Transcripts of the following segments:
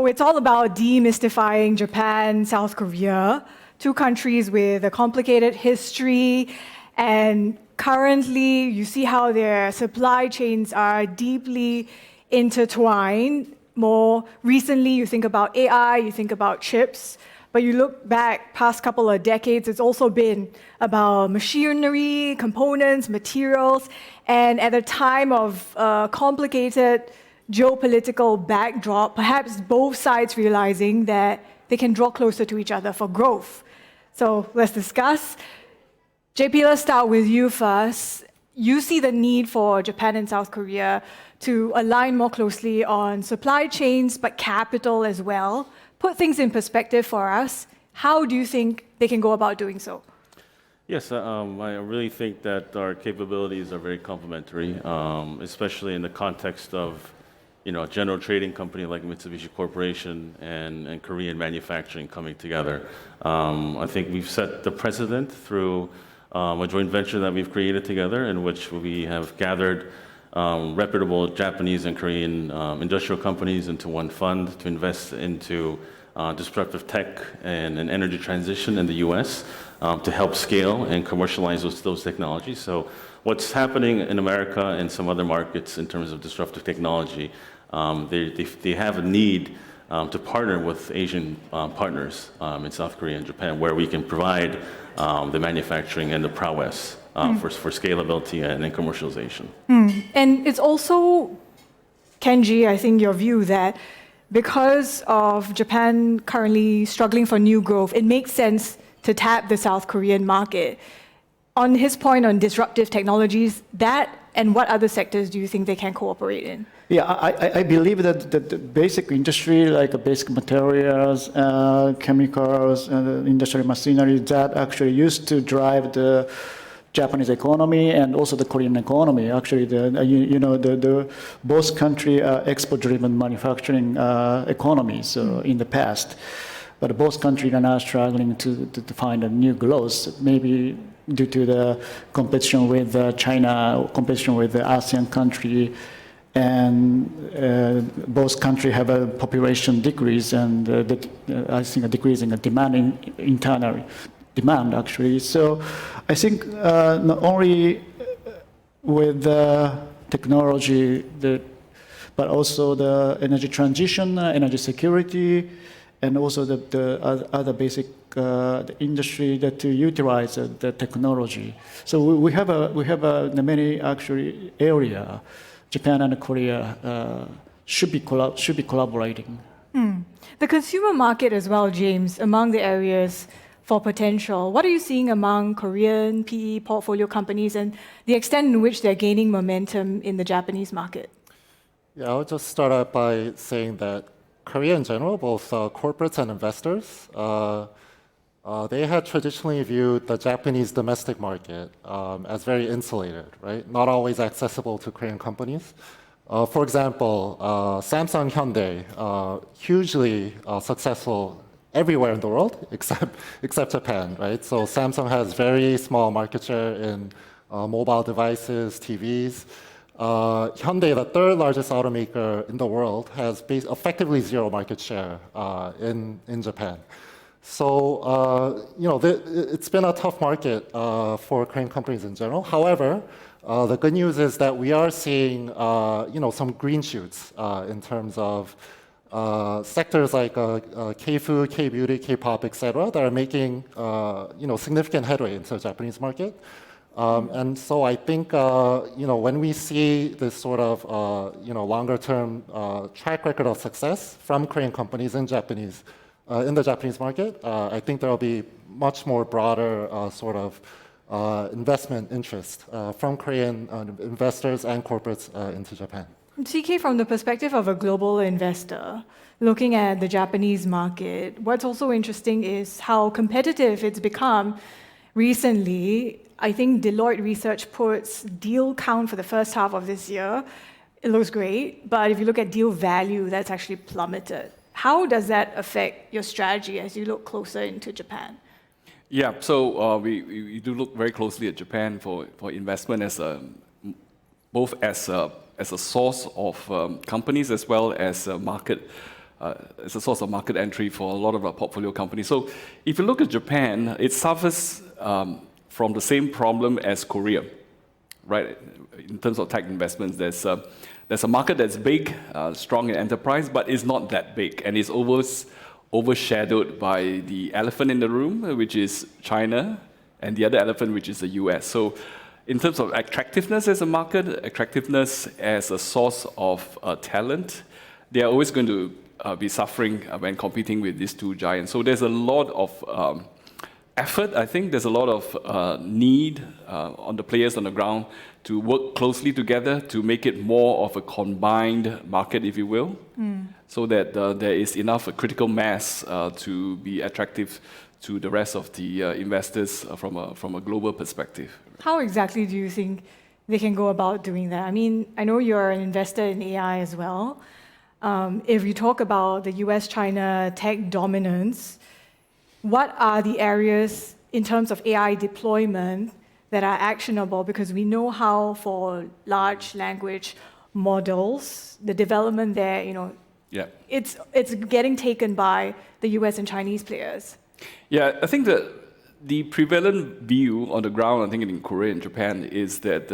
So it's all about demystifying Japan, South Korea, two countries with a complicated history. And currently, you see how their supply chains are deeply intertwined. More recently, you think about AI, you think about chips. But you look back past couple of decades, it's also been about machinery, components, materials. And at a time of complicated geopolitical backdrop, perhaps both sides realizing that they can draw closer to each other for growth. So let's discuss. JP, let's start with you first. You see the need for Japan and South Korea to align more closely on supply chains, but capital as well. Put things in perspective for us. How do you think they can go about doing so? Yes, I really think that our capabilities are very complementary, especially in the context of a general trading company like Mitsubishi Corporation and Korean manufacturing coming together. I think we've set the precedent through a joint venture that we've created together in which we have gathered reputable Japanese and Korean industrial companies into one fund to invest into disruptive tech and an energy transition in the US to help scale and commercialize those technologies. So what's happening in America and some other markets in terms of disruptive technology, they have a need to partner with Asian partners in South Korea and Japan where we can provide the manufacturing and the prowess for scalability and then commercialization. And it's also, Kenji, I think your view that because of Japan currently struggling for new growth, it makes sense to tap the South Korean market. On his point on disruptive technologies, that and what other sectors do you think they can cooperate in? Yeah, I believe that the basic industry, like basic materials, chemicals, industrial machinery, that actually used to drive the Japanese economy and also the Korean economy. Actually, the both country are export-driven manufacturing economies in the past, but both countries are now struggling to find a new growth, maybe due to the competition with China, competition with the ASEAN country, and both countries have a population decrease and I think a decrease in the demand, internal demand actually. So I think not only with the technology, but also the energy transition, energy security, and also the other basic the industry that to utilize the technology. So we have many actually area. Japan and Korea should be collaborating. The consumer market as well, James, among the areas for potential. What are you seeing among Korean PE portfolio companies and the extent in which they're gaining momentum in the Japanese market? Yeah, I'll just start out by saying that Korea in general, both corporates and investors, they had traditionally viewed the Japanese domestic market as very insulated, right? Not always accessible to Korean companies. For example, Samsung Hyundai, hugely successful everywhere in the world except Japan, right? So Samsung has very small market share in mobile devices, TVs. Hyundai, the third largest automaker in the world, has effectively zero market share in Japan. So it's been a tough market for Korean companies in general. However, the good news is that we are seeing some green shoots in terms of sectors like K-food, K-beauty, K-pop, etc., that are making significant headway into the Japanese market. And so I think when we see this sort of longer-term track record of success from Korean companies in the Japanese market, I think there will be much more broader sort of investment interest from Korean investors and corporates into Japan. TK, from the perspective of a global investor, looking at the Japanese market, what's also interesting is how competitive it's become recently. I think Deloitte Research puts deal count for the first half of this year. It looks great, but if you look at deal value, that's actually plummeted. How does that affect your strategy as you look closer into Japan? Yeah, so we do look very closely at Japan for investment both as a source of companies as well as a market it's a source of market entry for a lot of our portfolio companies. So if you look at Japan, it suffers from the same problem as Korea, right? In terms of tech investments, there's a market that's big, strong in enterprise, but it's not that big, and it's overshadowed by the elephant in the room, which is China, and the other elephant, which is the US. So in terms of attractiveness as a market, attractiveness as a source of talent, they are always going to be suffering when competing with these two giants. So there's a lot of effort. I think there's a lot of need on the players on the ground to work closely together to make it more of a combined market, if you will, so that there is enough critical mass to be attractive to the rest of the investors from a global perspective. How exactly do you think they can go about doing that? I mean, I know you're an investor in AI as well. If you talk about the US-China tech dominance, what are the areas in terms of AI deployment that are actionable? Because we know how for large language models, the development there, Yeah. it's getting taken by the US and Chinese players. Yeah, I think that the prevalent view on the ground, I think in Korea and Japan, is that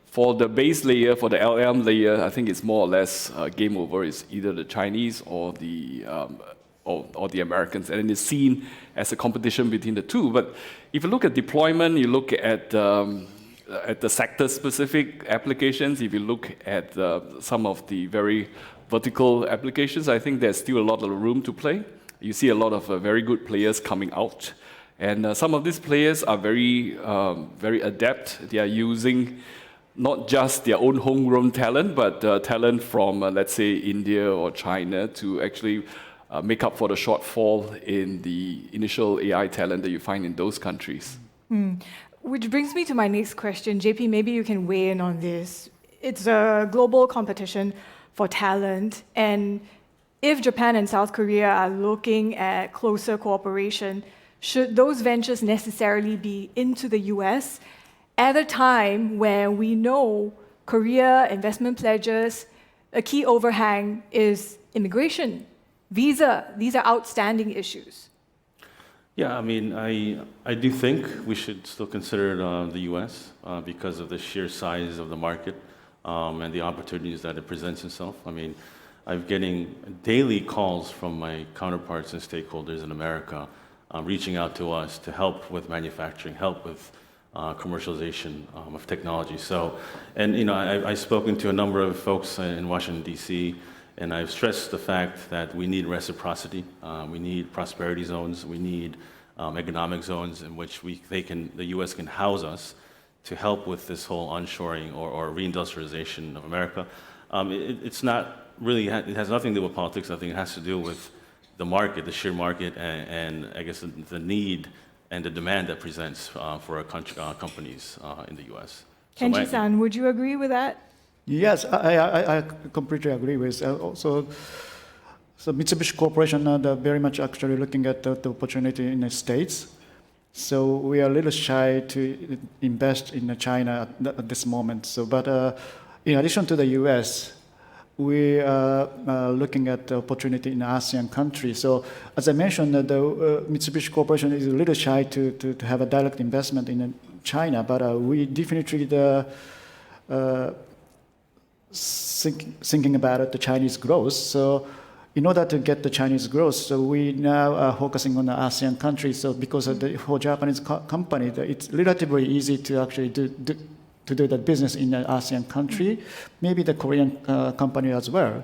for the base layer, for the LLM layer, I think it's more or less game over. It's either the Chinese or the Americans, and it's seen as a competition between the two. But if you look at deployment, you look at the sector-specific applications, if you look at some of the very vertical applications, I think there's still a lot of room to play. You see a lot of very good players coming out, and some of these players are very adept. They are using not just their own homegrown talent, but talent from, let's say, India or China to actually make up for the shortfall in the initial AI talent that you find in those countries. Which brings me to my next question. JP, maybe you can weigh in on this. It's a global competition for talent, and if Japan and South Korea are looking at closer cooperation, should those ventures necessarily be into the US at a time where we know Korea investment pledges, a key overhang is immigration, visa? These are outstanding issues. Yeah, I mean, I do think we should still consider the U.S. Because of the sheer size of the market and the opportunities that it presents itself. I mean, I'm getting daily calls from my counterparts and stakeholders in America reaching out to us to help with manufacturing, help with commercialization of technology. So, and I've spoken to a number of folks in Washington, D.C., and I've stressed the fact that we need reciprocity, we need prosperity zones, we need economic zones in which the U.S. can house us to help with this whole onshoring or reindustrialization of America. It's not really, it has nothing to do with politics. I think it has to do with the market, the sheer market, and I guess the need and the demand that presents for our companies in the U.S. Kenji-san, would you agree with that? Yes, I completely agree with. So Mitsubishi Corporation, they're very much actually looking at the opportunity in the States. So we are a little shy to invest in China at this moment. So, but in addition to the U.S., we are looking at the opportunity in ASEAN countries. So as I mentioned, the Mitsubishi Corporation is a little shy to have a direct investment in China, but we definitely thinking about the Chinese growth. So in order to get the Chinese growth, so we now are focusing on the ASEAN countries. So because of for Japanese company, it's relatively easy to actually do that business in an ASEAN country, maybe the Korean company as well.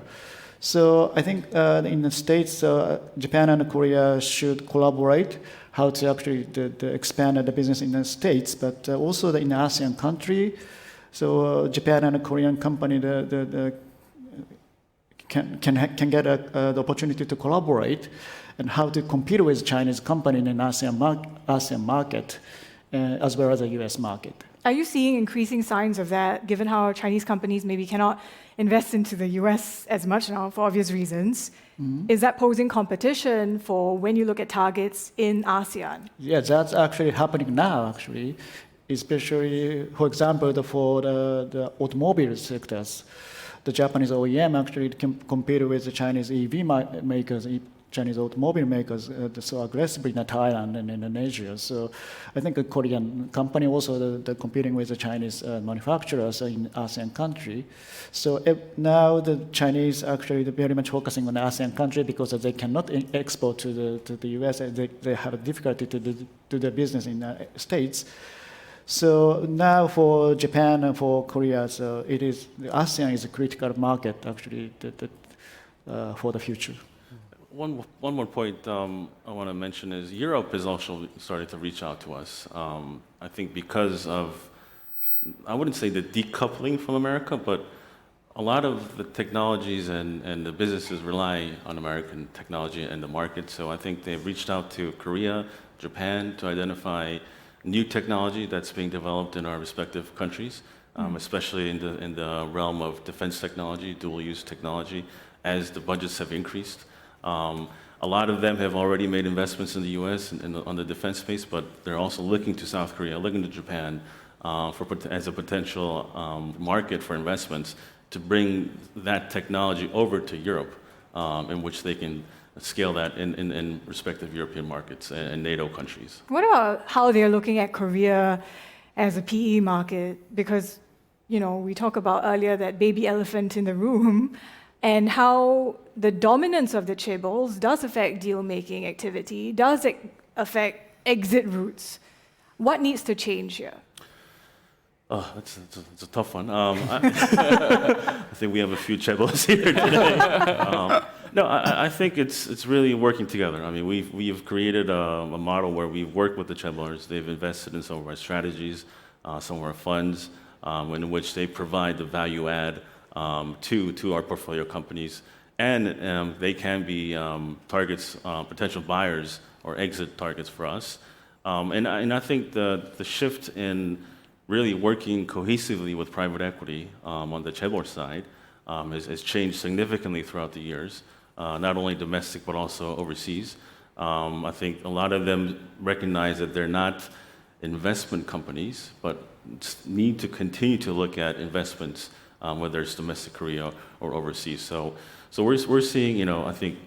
So I think in the States, Japan and Korea should collaborate how to actually expand the business in the States, but also in the ASEAN country. So Japan and a Korean company can get the opportunity to collaborate and how to compete with Chinese company in an ASEAN market as well as the US market. Are you seeing increasing signs of that, given how Chinese companies maybe cannot invest into the US as much now for obvious reasons? Mm-hmm. Is that posing competition for when you look at targets in ASEAN? Yeah, that's actually happening now, actually, especially, for example, for the automobile sectors. the Japanese OEM actually can compete with the Chinese EV makers, Chinese automobile makers so aggressively in Thailand and Indonesia. So I think a Korean company also the competing with the Chinese manufacturers in ASEAN country. So now the Chinese actually very much focusing on the ASEAN country because they cannot export to the US. They have a difficulty to do their business in the States. So now for Japan and for Korea, so it is the ASEAN is a critical market actually for the future. One more point I want to mention is Europe is also starting to reach out to us. I think because of, I wouldn't say the decoupling from America, but a lot of the technologies and the businesses rely on American technology and the market. So I think they've reached out to Korea, Japan to identify new technology that's being developed in our respective countries, especially in the realm of defense technology, dual-use technology, as the budgets have increased. A lot of them have already made investments in the U.S. On the defense space, but they're also looking to South Korea, looking to Japan as a potential market for investments to bring that technology over to Europe, in which they can scale that in respective European markets and NATO countries. What about how they're looking at Korea as a PE market? Because, we talked about earlier that baby elephant in the room, and how the dominance of the chaebols does affect deal-making activity, does affect exit routes. What needs to change here? That's a tough one. I think we have a few chaebols here today. No, I think it's really working together. I mean, we've created a model where we've worked with the chaebols. They've invested in some of our strategies, some of our funds, in which they provide the value add to our portfolio companies, and they can be targets, potential buyers or exit targets for us. And I think the shift in really working cohesively with private equity on the chaebol side has changed significantly throughout the years, not only domestic but also overseas. I think a lot of them recognize that they're not investment companies, but need to continue to look at investments, whether it's domestic Korea or overseas. So we're seeing, I think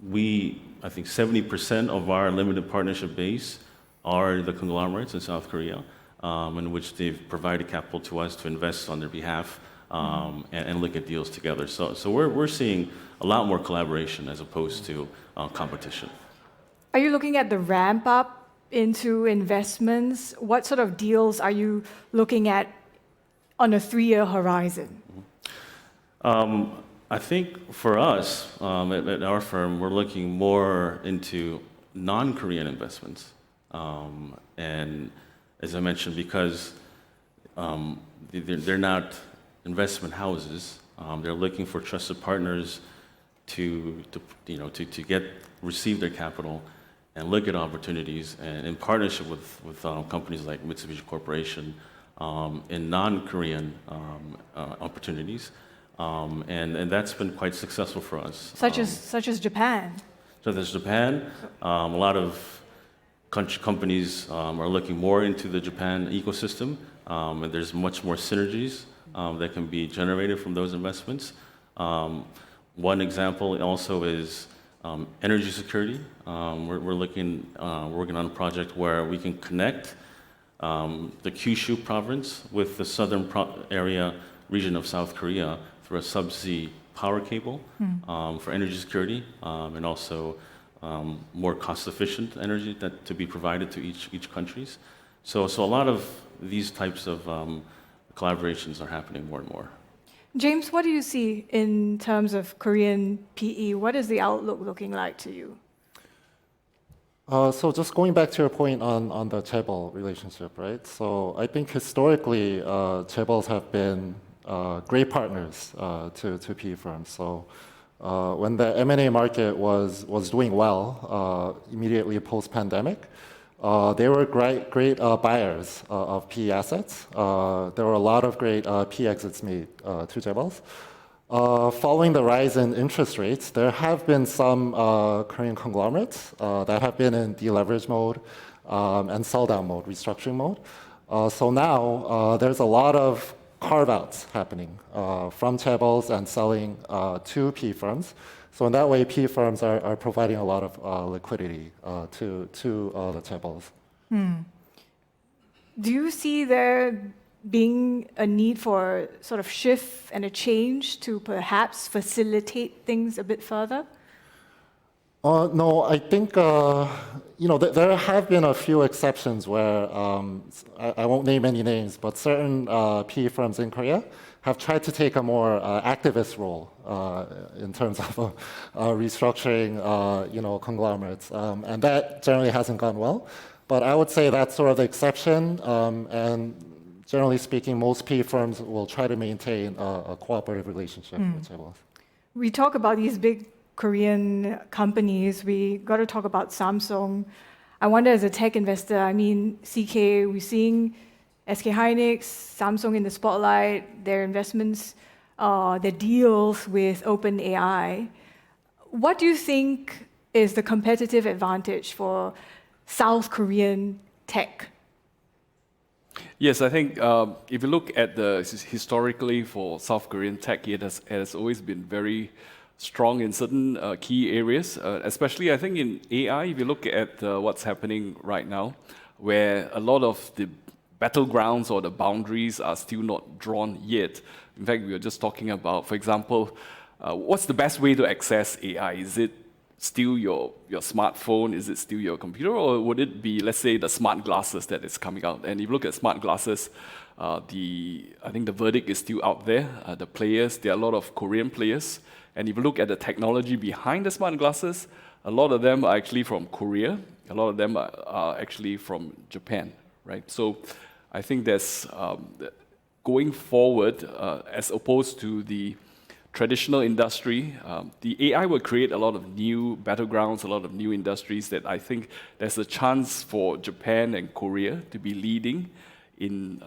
70% of our limited partnership base are the conglomerates in South Korea, in which they've provided capital to us to invest on their behalf and look at deals together. So we're seeing a lot more collaboration as opposed to competition. Are you looking at the ramp up into investments? What sort of deals are you looking at on a 3-year horizon? I think for us, at our firm, we're looking more into non-Korean investments. And as I mentioned, because they're not investment houses, they're looking for trusted partners to receive their capital and look at opportunities, and in partnership with companies like Mitsubishi Corporation in non-Korean opportunities, and that's been quite successful for us. Such as Japan. So there's Japan. A lot of companies are looking more into the Japan ecosystem, and there's much more synergies that can be generated from those investments. One example also is energy security. We're working on a project where we can connect the Kyushu province with the southern region of South Korea through a subsea power cable for energy security, and also more cost-efficient energy to be provided to each countries. So a lot of these types of collaborations are happening more and more. James, what do you see in terms of Korean PE? What is the outlook looking like to you? So just going back to your point on the chaebol relationship, right? So I think historically, chaebols have been great partners to PE firms. So when the M&A market was doing well, immediately post-pandemic, they were great buyers of PE assets. There were a lot of great PE exits made to chaebols. Following the rise in interest rates, there have been some Korean conglomerates that have been in deleverage mode and sell-down mode, restructuring mode. So now there's a lot of carve-outs happening from chaebols and selling to PE firms. So in that way, PE firms are providing a lot of liquidity to the chaebols. Do you see there being a need for sort of shift and a change to perhaps facilitate things a bit further? No, I think there have been a few exceptions where I won't name any names, but certain PE firms in Korea have tried to take a more activist role in terms of restructuring, conglomerates, and that generally hasn't gone well. But I would say that's sort of the exception, and generally speaking, most PE firms will try to maintain a cooperative relationship with chaebols. We talk about these big Korean companies. We got to talk about Samsung. I wonder, as a tech investor, I mean, CK, we're seeing SK Hynix, Samsung in the spotlight, their investments, their deals with OpenAI. What do you think is the competitive advantage for South Korean tech? Yes, I think if you look at historically for South Korean tech, it has always been very strong in certain key areas, especially I think in AI. If you look at what's happening right now, where a lot of the battlegrounds or the boundaries are still not drawn yet. In fact, we were just talking about, for example, what's the best way to access AI? Is it still your smartphone? Is it still your computer? Or would it be, let's say, the smart glasses that is coming out? And if you look at smart glasses, I think the verdict is still out there. The players, there are a lot of Korean players. And if you look at the technology behind the smart glasses, a lot of them are actually from Korea. A lot of them are actually from Japan, right? So I think there's, going forward, as opposed to the traditional industry, the AI will create a lot of new battlegrounds, a lot of new industries that I think there's a chance for Japan and Korea to be leading in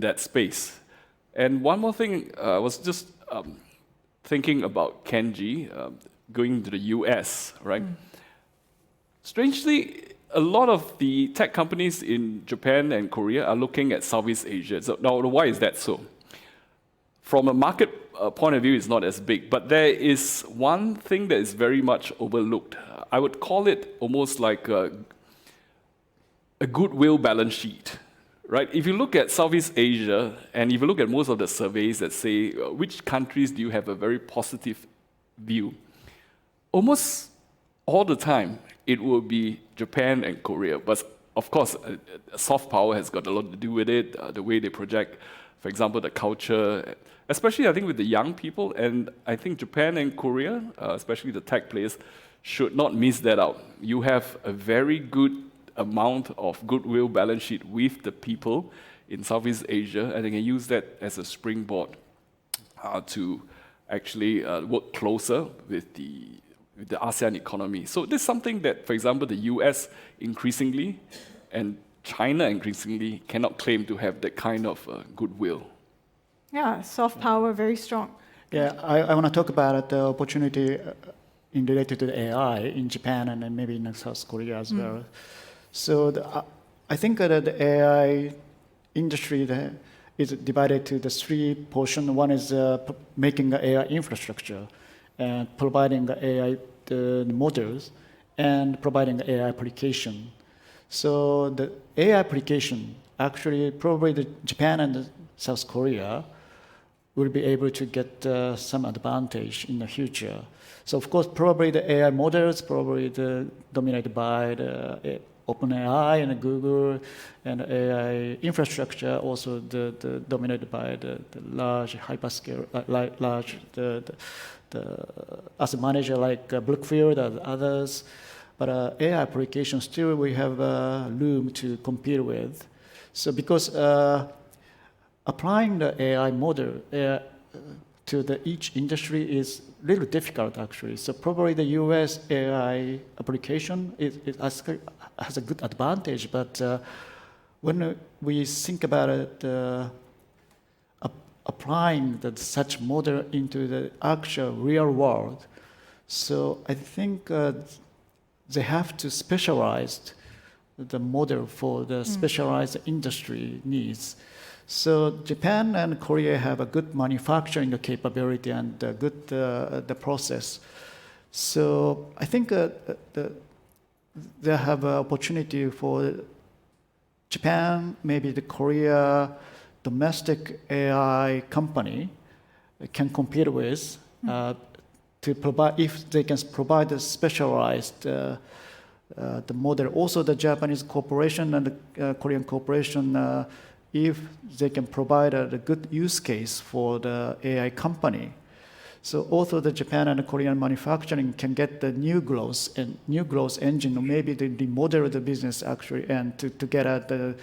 that space. And one more thing, I was just thinking about Kenji going to the US, right? Strangely, a lot of the tech companies in Japan and Korea are looking at Southeast Asia. So now, why is that so? From a market point of view, it's not as big, but there is one thing that is very much overlooked. I would call it almost like a goodwill balance sheet, right? If you look at Southeast Asia, and if you look at most of the surveys that say, which countries do you have a very positive view? Almost all the time, it will be Japan and Korea. But of course, soft power has got a lot to do with it, the way they project, for example, the culture, especially I think with the young people. And I think Japan and Korea, especially the tech players, should not miss that out. You have a very good amount of goodwill balance sheet with the people in Southeast Asia, and they can use that as a springboard to actually work closer with the ASEAN economy. So this is something that, for example, the US increasingly and China increasingly cannot claim to have that kind of goodwill. Yeah, soft power, very strong. Yeah, I want to talk about the opportunity in related to the AI in Japan and then maybe in South Korea as well. So I think that the AI industry is divided to the three portions. One is making the AI infrastructure and providing the AI the models and providing the AI application. So the AI application, actually probably the Japan and the South Korea will be able to get some advantage in the future. So of course, probably the AI models probably dominated by the OpenAI and Google, and AI infrastructure also dominated by the large hyperscale, the asset manager like Brookfield and others. But AI applications still we have room to compete with. So because applying the AI model to each industry is a little difficult actually. So probably the US AI application has a good advantage, but when we think about it, applying such model into the actual real world, so I think they have to specialize the model for the specialized industry needs. So Japan and Korea have a good manufacturing capability and good the process. So I think they have an opportunity for Japan, maybe the Korea domestic AI company can compete with to provide, if they can provide a specialized the model. Also the Japanese corporation and the Korean corporation, if they can provide a good use case for the AI company. So also the Japan and the Korean manufacturing can get the new growth engine, or maybe they remodel the business actually, and to get at the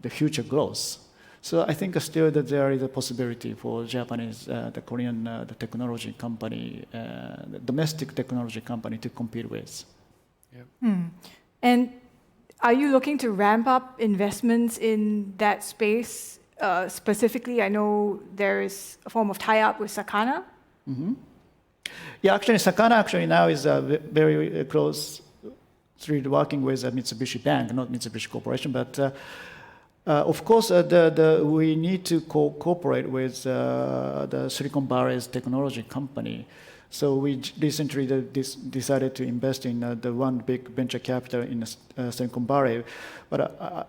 future growth. So I think still that there is a possibility for Japanese, the Korean, the technology company, the domestic technology company to compete with. And are you looking to ramp up investments in that space? Specifically, I know there is a form of tie-up with Sakana. Yeah, actually, Sakana actually now is very close to working with Mitsubishi Bank, not Mitsubishi Corporation, but of course, we need to cooperate with the Silicon Valley's technology company. So we recently decided to invest in the one big venture capital in Silicon Valley. But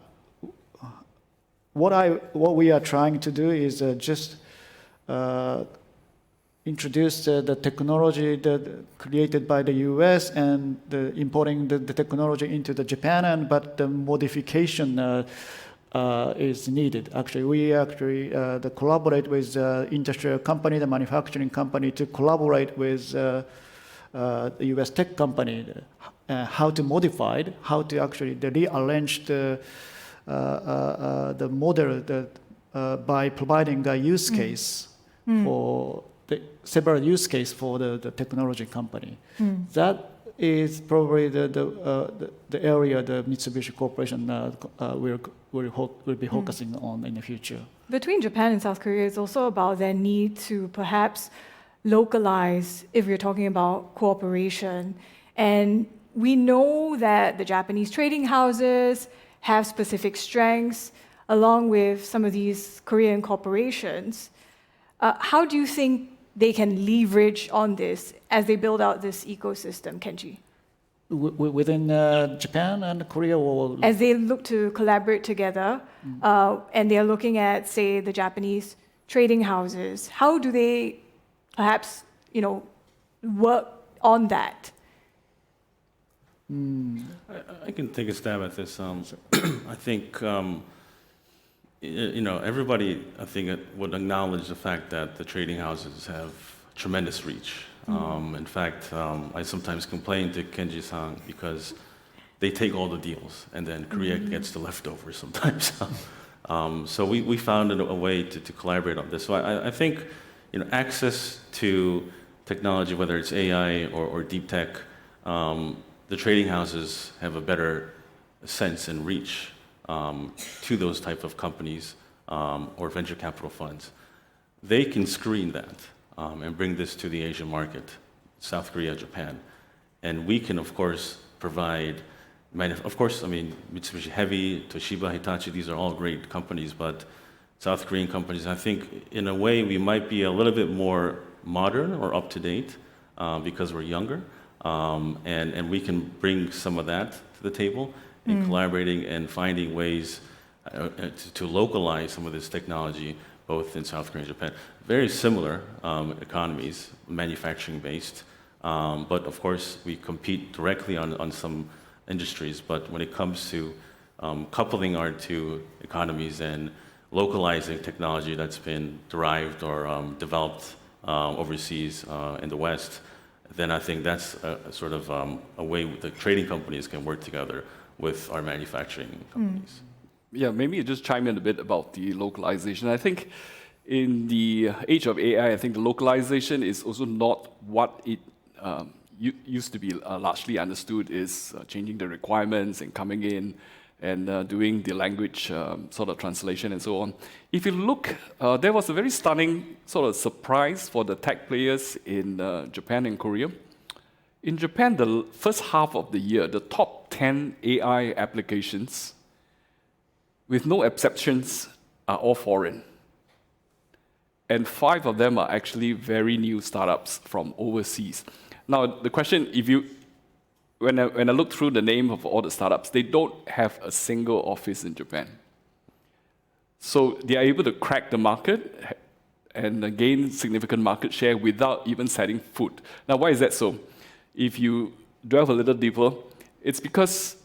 what we are trying to do is just introduce the technology that created by the U.S. and importing the technology into the Japan, but the modification is needed. Actually, we collaborate with the industrial company, the manufacturing company, to collaborate with the U.S. tech company, how to modify it, how to actually rearrange the model by providing a use case for several use case for the technology company. That is probably the area the Mitsubishi Corporation will be focusing on in the future. Between Japan and South Korea, it's also about their need to perhaps localize if you're talking about cooperation. And we know that the Japanese trading houses have specific strengths along with some of these Korean corporations. How do you think they can leverage on this as they build out this ecosystem, Kenji? Within Japan and Korea, or as they look to collaborate together, and they're looking at, say, the Japanese trading houses, how do they perhaps, work on that? I can take a stab at this. I think everybody, I think, would acknowledge the fact that the trading houses have tremendous reach. In fact, I sometimes complain to Kenji-san because they take all the deals, and then Korea gets the leftovers sometimes. So we found a way to collaborate on this. So I think access to technology, whether it's AI or deep tech, the trading houses have a better sense and reach to those type of companies or venture capital funds. They can screen that and bring this to the Asian market, South Korea, Japan. And we can, of course, provide, Mitsubishi Heavy, Toshiba, Hitachi, these are all great companies, but South Korean companies, I think in a way we might be a little bit more modern or up to date because we're younger. And we can bring some of that to the table in collaborating and finding ways to localize some of this technology, both in South Korea and Japan. Very similar economies, manufacturing based, but of course we compete directly on some industries. But when it comes to coupling our two economies and localizing technology that's been derived or developed overseas in the West, then I think that's a way the trading companies can work together with our manufacturing companies. Yeah, maybe just chime in a bit about the localization. I think in the age of AI, I think the localization is also not what it used to be largely understood is changing the requirements and coming in and doing the language sort of translation and so on. If you look, there was a very stunning sort of surprise for the tech players in Japan and Korea. In Japan, the first half of the year, the top 10 AI applications, with no exceptions, are all foreign. And 5 of them are actually very new startups from overseas. Now, the question, when I look through the name of all the startups, they don't have a single office in Japan. So they are able to crack the market and gain significant market share without even setting foot. Now, why is that so? If you delve a little deeper, it's because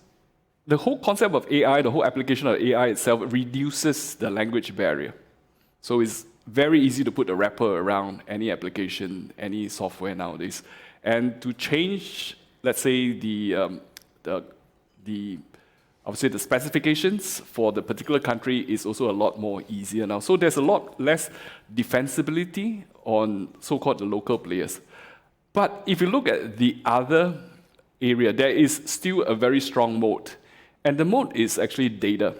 the whole concept of AI, the whole application of AI itself reduces the language barrier. So it's very easy to put a wrapper around any application, any software nowadays. And to change, let's say, I would say the specifications for the particular country is also a lot more easier now. So there's a lot less defensibility on so-called the local players. But if you look at the other area, there is still a very strong moat. And the moat is actually data.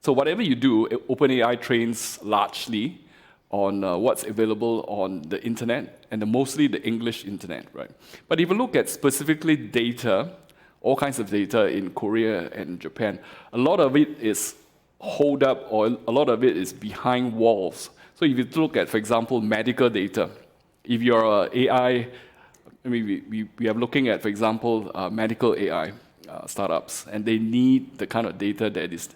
So whatever you do, OpenAI trains largely on what's available on the internet, and mostly the English internet, right? But if you look at specifically data, all kinds of data in Korea and Japan, a lot of it is holed up, or a lot of it is behind walls. So if you look at, for example, medical data, if you're AI, I mean, we are looking at, for example, medical AI startups, and they need the kind of data that is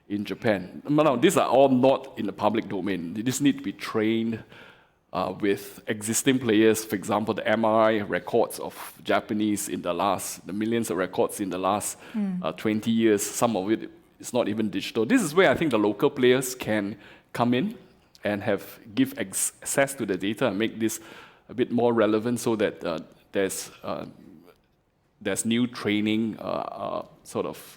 in Japan. Now, these are all not in the public domain. They just need to be trained with existing players. For example, the MRI records of Japanese the millions of records in the last 20 years, some of it is not even digital. This is where I think the local players can come in and give access to the data and make this a bit more relevant, so that there's new training sort of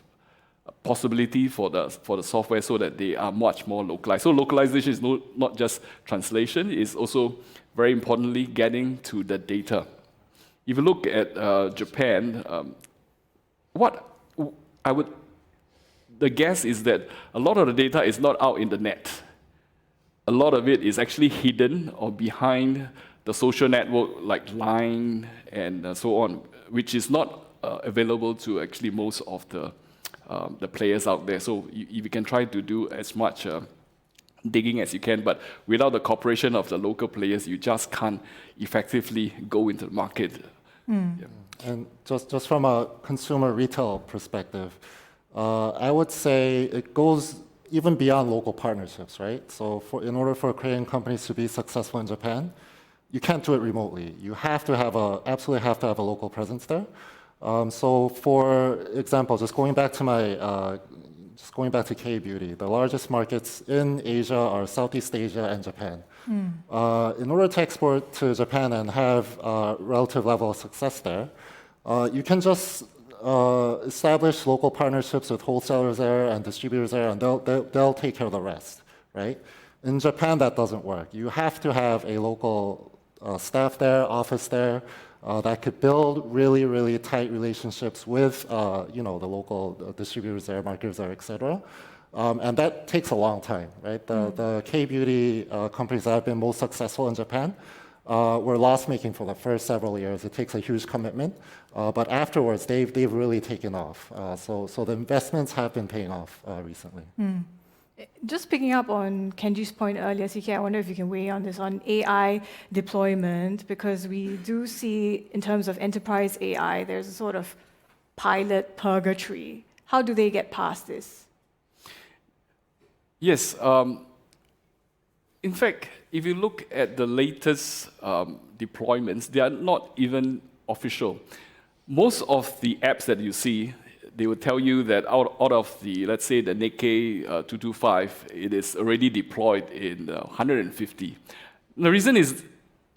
possibility for the software, so that they are much more localized. So localization is not just translation, it's also very importantly getting to the data. If you look at Japan, the guess is that a lot of the data is not out in the net. A lot of it is actually hidden or behind the social network like Line and so on, which is not available to actually most of the players out there. So you can try to do as much digging as you can, but without the cooperation of the local players, you just can't effectively go into the market. Yeah. And just from a consumer retail perspective, I would say it goes even beyond local partnerships, right? So in order for Korean companies to be successful in Japan, you can't do it remotely. You absolutely have to have a local presence there. So for example, just going back to K-beauty, the largest markets in Asia are Southeast Asia and Japan. In order to export to Japan and have a relative level of success there, you can just establish local partnerships with wholesalers there and distributors there, and they'll take care of the rest, right? In Japan, that doesn't work. You have to have a local staff there, office there, that could build really, really tight relationships with the local distributors there, marketers there, etc. And that takes a long time, right? The K-beauty companies that have been most successful in Japan were loss-making for the first several years. It takes a huge commitment, but afterwards they've really taken off. So the investments have been paying off recently. Just picking up on Kenji's point earlier, CK, I wonder if you can weigh on this, on AI deployment, because we do see, in terms of enterprise AI, there's a sort of pilot purgatory. How do they get past this? Yes. In fact, if you look at the latest deployments, they are not even official. Most of the apps that you see, they will tell you that out of the, let's say, the Nikkei 225, it is already deployed in 150. The reason is,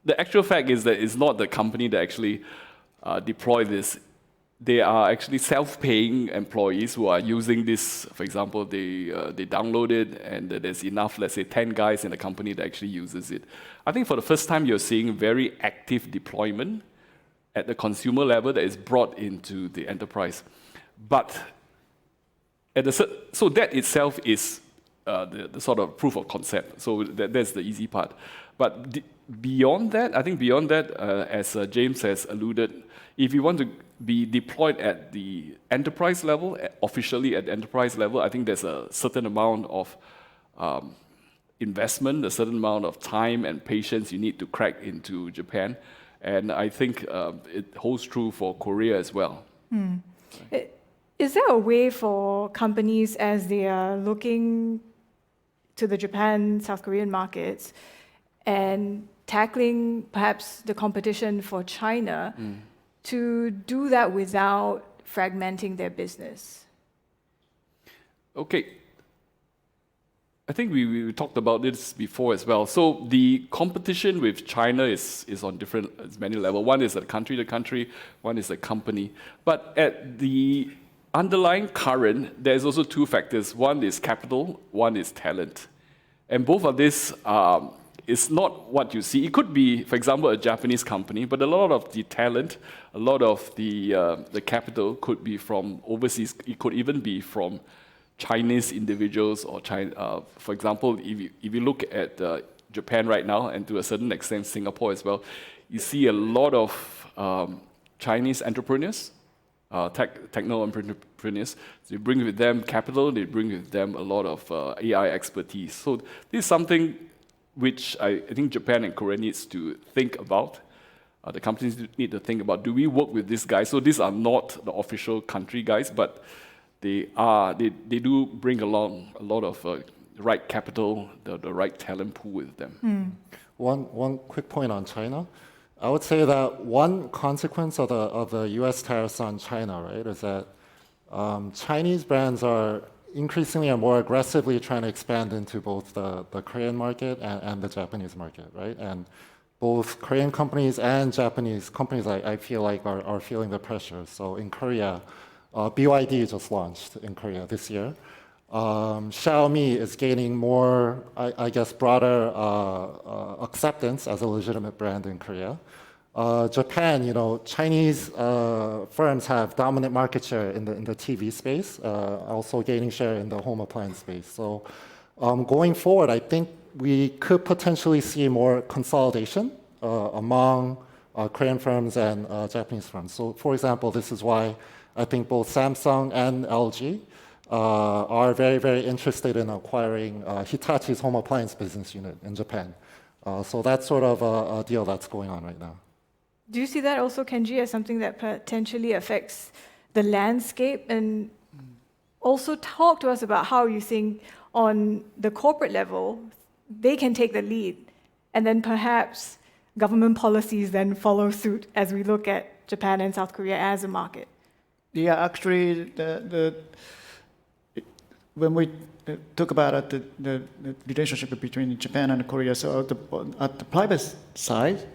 the actual fact is that it's not the company that actually deploy this. They are actually self-paying employees who are using this. For example, they download it, and there's enough, let's say, 10 guys in the company that actually uses it. I think for the first time, you're seeing very active deployment at the consumer level that is brought into the enterprise. But so that itself is the sort of proof of concept. So that's the easy part. But beyond that, as James has alluded, if you want to be deployed at the enterprise level, officially at the enterprise level, I think there's a certain amount of investment, a certain amount of time and patience you need to crack into Japan. And I think it holds true for Korea as well. Is there a way for companies, as they are looking to the Japan, South Korean markets and tackling perhaps the competition for China, to do that without fragmenting their business? Okay. I think we talked about this before as well. So the competition with China is on it's many levels. One is a country to country, one is a company. But at the underlying current, there's also two factors. One is capital, one is talent. And both of this is not what you see. It could be, for example, a Japanese company, but a lot of the talent, a lot of the capital could be from overseas. It could even be from Chinese individuals or China. For example, if you look at Japan right now, and to a certain extent Singapore as well, you see a lot of Chinese entrepreneurs, techno entrepreneurs. They bring with them capital, they bring with them a lot of AI expertise. So this is something which I think Japan and Korea needs to think about. The companies need to think about, do we work with these guys? So these are not the official country guys, but they do bring along a lot of the right capital, the right talent pool with them. One quick point on China. I would say that one consequence of the U.S. tariffs on China, right, is that Chinese brands are increasingly and more aggressively trying to expand into both the Korean market and the Japanese market, right? And both Korean companies and Japanese companies, I feel like, are feeling the pressure. So in Korea, BYD just launched in Korea this year. Xiaomi is gaining more, I guess, broader acceptance as a legitimate brand in Korea. Japan, Chinese firms have dominant market share in the TV space, also gaining share in the home appliance space. So going forward, I think we could potentially see more consolidation among Korean firms and Japanese firms. So for example, this is why I think both Samsung and LG are very, very interested in acquiring Hitachi's home appliance business unit in Japan. So that's sort of a deal that's going on right now. Do you see that also, Kenji, as something that potentially affects the landscape? And also talk to us about how you think on the corporate level, they can take the lead, and then perhaps government policies then follow suit as we look at Japan and South Korea as a market. Yeah, actually, when we talk about the relationship between Japan and Korea, so at the private side,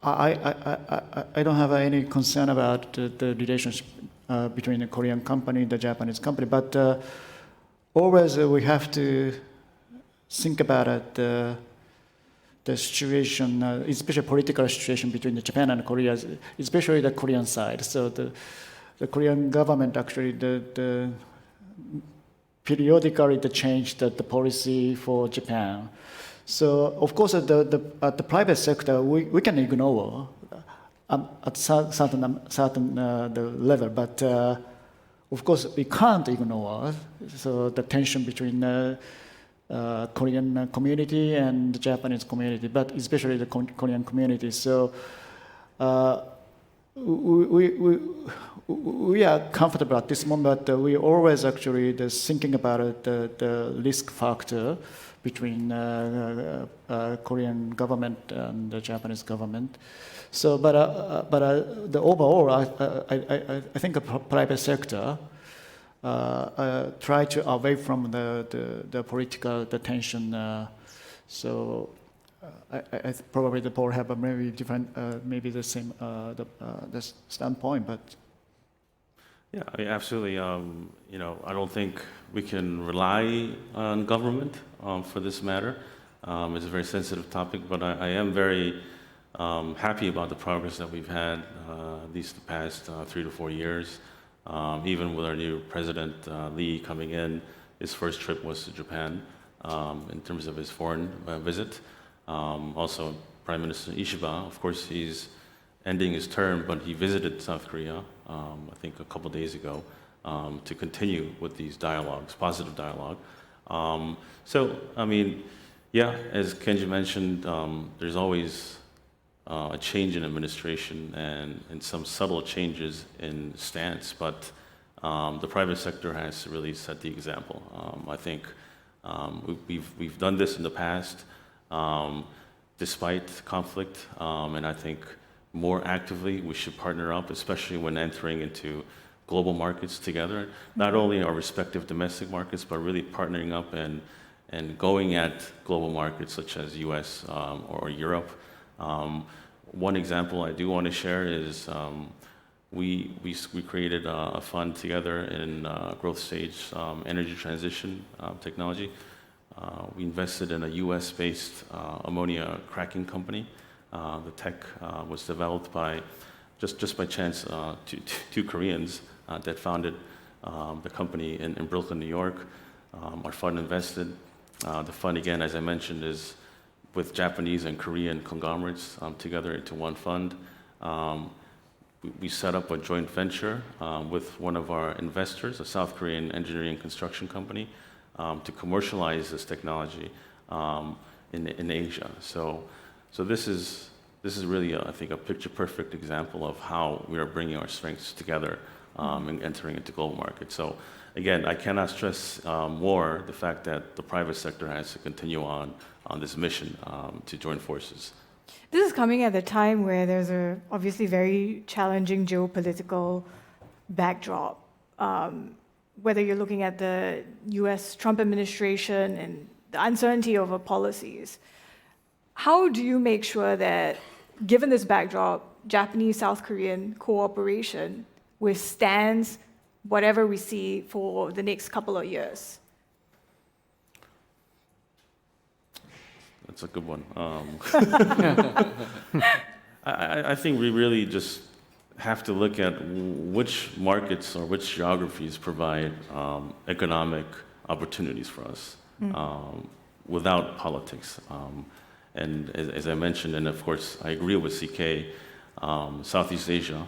I don't have any concern about the relationship between the Korean company and the Japanese company, but always we have to think about the situation, especially political situation between Japan and Korea, especially the Korean side. So the Korean government actually periodically changed the policy for Japan. So of course, at the private sector, we can ignore at certain the level, but of course we can't ignore. So the tension between Korean community and the Japanese community, but especially the Korean community. So we are comfortable at this moment, but we always actually thinking about the risk factor between Korean government and the Japanese government. So, but the overall, I think the private sector try to away from the political tension. So, I probably the board have a maybe different, maybe the same the standpoint, but. Yeah, I mean, absolutely. I don't think we can rely on government for this matter. It's a very sensitive topic, but I am very happy about the progress that we've had these past 3 to 4 years. Even with our new president, Lee, coming in, his first trip was to Japan in terms of his foreign visit. Also, Prime Minister Ishiba, of course, he's ending his term, but he visited South Korea, I think a couple days ago, to continue with these dialogues, positive dialogue. So, I mean, yeah, as Kenji mentioned, there's always a change in administration and some subtle changes in stance, but the private sector has really set the example. I think we've done this in the past despite conflict, and I think more actively we should partner up, especially when entering into global markets together, not only our respective domestic markets, but really partnering up and going at global markets such as US or Europe. One example I do want to share is we created a fund together in growth stage energy transition technology. We invested in a US-based ammonia cracking company. The tech was developed by, just by chance, two Koreans that founded the company in Brooklyn, New York. Our fund invested. The fund, again, as I mentioned, is with Japanese and Korean conglomerates together into one fund. We set up a joint venture with one of our investors, a South Korean engineering and construction company, to commercialize this technology in Asia. So this is really, I think, a picture-perfect example of how we are bringing our strengths together and entering into global markets. So again, I cannot stress more the fact that the private sector has to continue on this mission to join forces. This is coming at a time where there's a obviously very challenging geopolitical backdrop. Whether you're looking at the US Trump administration and the uncertainty over policies, how do you make sure that, given this backdrop, Japanese-South Korean cooperation withstands whatever we see for the next couple of years? That's a good one. I think we really just have to look at which markets or which geographies provide economic opportunities for us without politics. And as I mentioned, and of course I agree with CK, Southeast Asia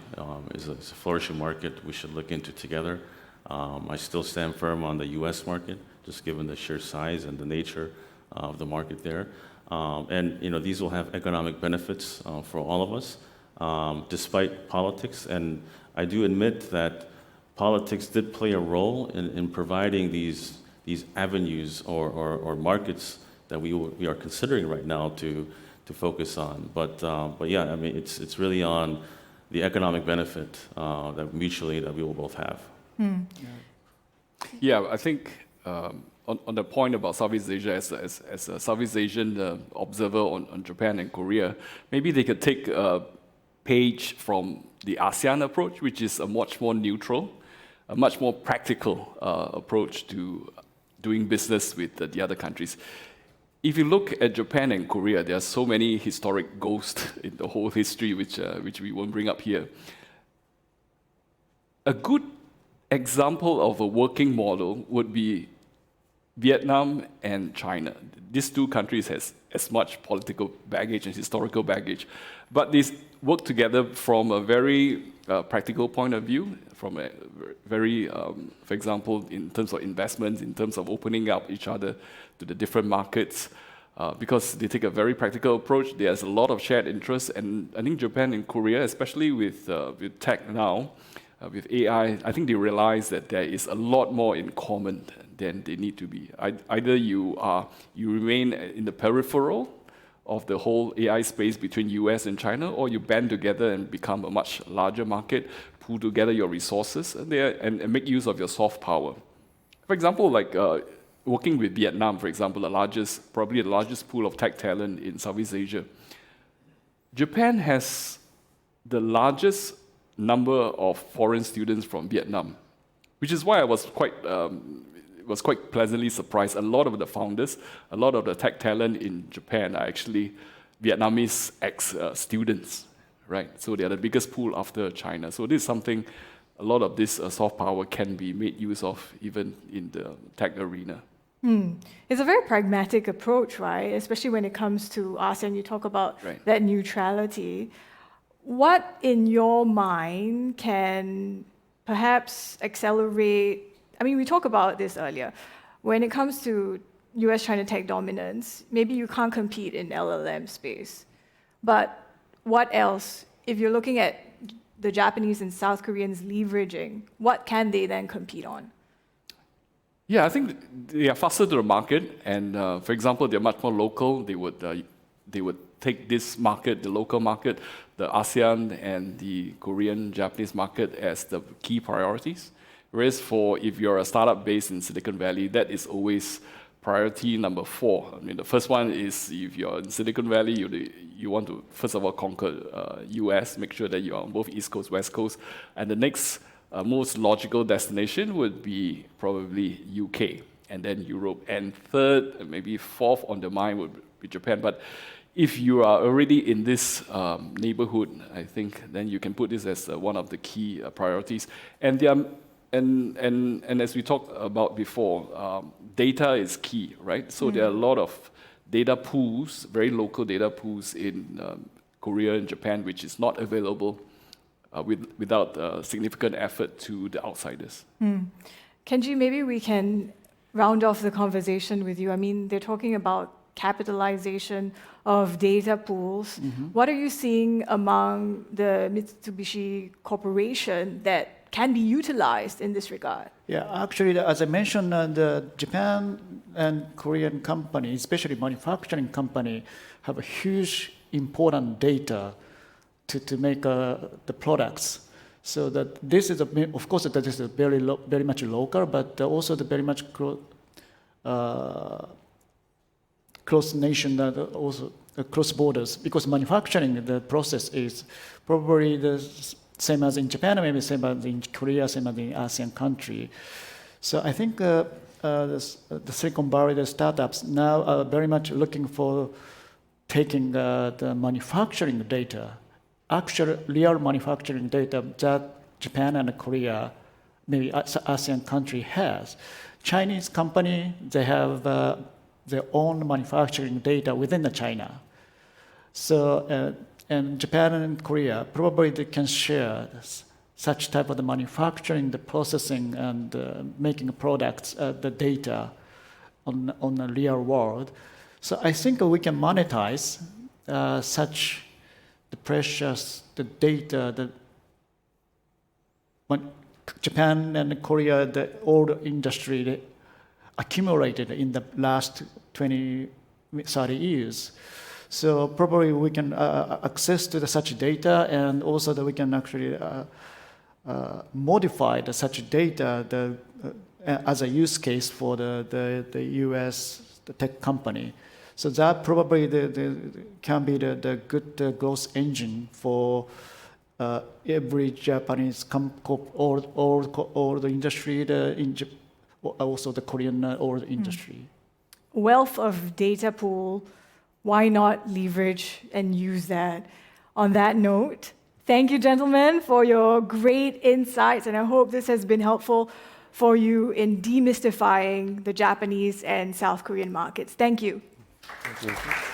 is a flourishing market we should look into together. I still stand firm on the US market, just given the sheer size and the nature of the market there. And these will have economic benefits for all of us, despite politics. And I do admit that politics did play a role in providing these avenues or markets that we are considering right now to focus on. But yeah, I mean, it's really on the economic benefit that mutually that we will both have. Yeah, I think on the point about Southeast Asia, as a Southeast Asian observer on Japan and Korea, maybe they could take a page from the ASEAN approach, which is a much more neutral, a much more practical approach to doing business with the other countries. If you look at Japan and Korea, there are so many historic ghosts in the whole history, which we won't bring up here. A good example of a working model would be Vietnam and China. These two countries has as much political baggage and historical baggage, but they work together from a very practical point of view, from a very, for example, in terms of investments, in terms of opening up each other to the different markets, because they take a very practical approach. There's a lot of shared interests, and I think Japan and Korea, especially with tech now, with AI, I think they realize that there is a lot more in common than they need to be. Either you remain in the peripheral of the whole AI space between US and China, or you band together and become a much larger market, pool together your resources and make use of your soft power. For example, like working with Vietnam, for example, probably the largest pool of tech talent in Southeast Asia. Japan has the largest number of foreign students from Vietnam, which is why I was quite pleasantly surprised. A lot of the founders, a lot of the tech talent in Japan are actually Vietnamese ex-students, right? So they are the biggest pool after China. So this is something, a lot of this soft power can be made use of even in the tech arena. It's a very pragmatic approach, right? Especially when it comes to ASEAN, you talk about that neutrality. What in your mind can perhaps accelerate? I mean, we talked about this earlier. when it comes to US-China tech dominance, maybe you can't compete in LLM space. But what else? If you're looking at the Japanese and South Koreans leveraging, what can they then compete on? Yeah, I think they are faster to the market, and for example, they're much more local. They would take this market, the local market, the ASEAN and the Korean, Japanese market as the key priorities. Whereas if you're a startup based in Silicon Valley, that is always priority number 4. I mean, the first one is if you're in Silicon Valley, you want to first of all conquer US, make sure that you're on both East Coast, West Coast, and the next most logical destination would be probably UK, and then Europe, and third, maybe fourth on the mind would be Japan. But if you are already in this neighborhood, I think then you can put this as one of the key priorities. And as we talked about before, data is key, right? So there are a lot of data pools, very local data pools in Korea and Japan, which is not available without significant effort to the outsiders. Kenji, maybe we can round off the conversation with you. I mean, they're talking about capitalization of data pools. What are you seeing among the Mitsubishi Corporation that can be utilized in this regard? Yeah, actually, as I mentioned, the Japan and Korean companies, especially manufacturing company, have a huge important data to make the products. So that this is, of course, that this is very much local, but also the very much cross nation, also cross borders, because manufacturing, the process is probably the same as in Japan, maybe same as in Korea, same as in ASEAN country. So I think the Silicon Valley, the startups now are very much looking for taking the manufacturing data, actual real manufacturing data that Japan and Korea, maybe ASEAN country has. Chinese company, they have their own manufacturing data within China. So, and Japan and Korea, probably they can share such type of the manufacturing, the processing, and making products, the data on the real world. So I think we can monetize such the precious, the data that when Japan and Korea, the old industry accumulated in the last 20, 30 years. So probably we can access to such data, and also that we can actually modify such data as a use case for the US the tech company. So that probably can be the good growth engine for every Japanese or the industry, also the Korean oil industry. Wealth of data pool, why not leverage and use that? On that note, thank you, gentlemen, for your great insights, and I hope this has been helpful for you in demystifying the Japanese and South Korean markets. Thank you. Thank you.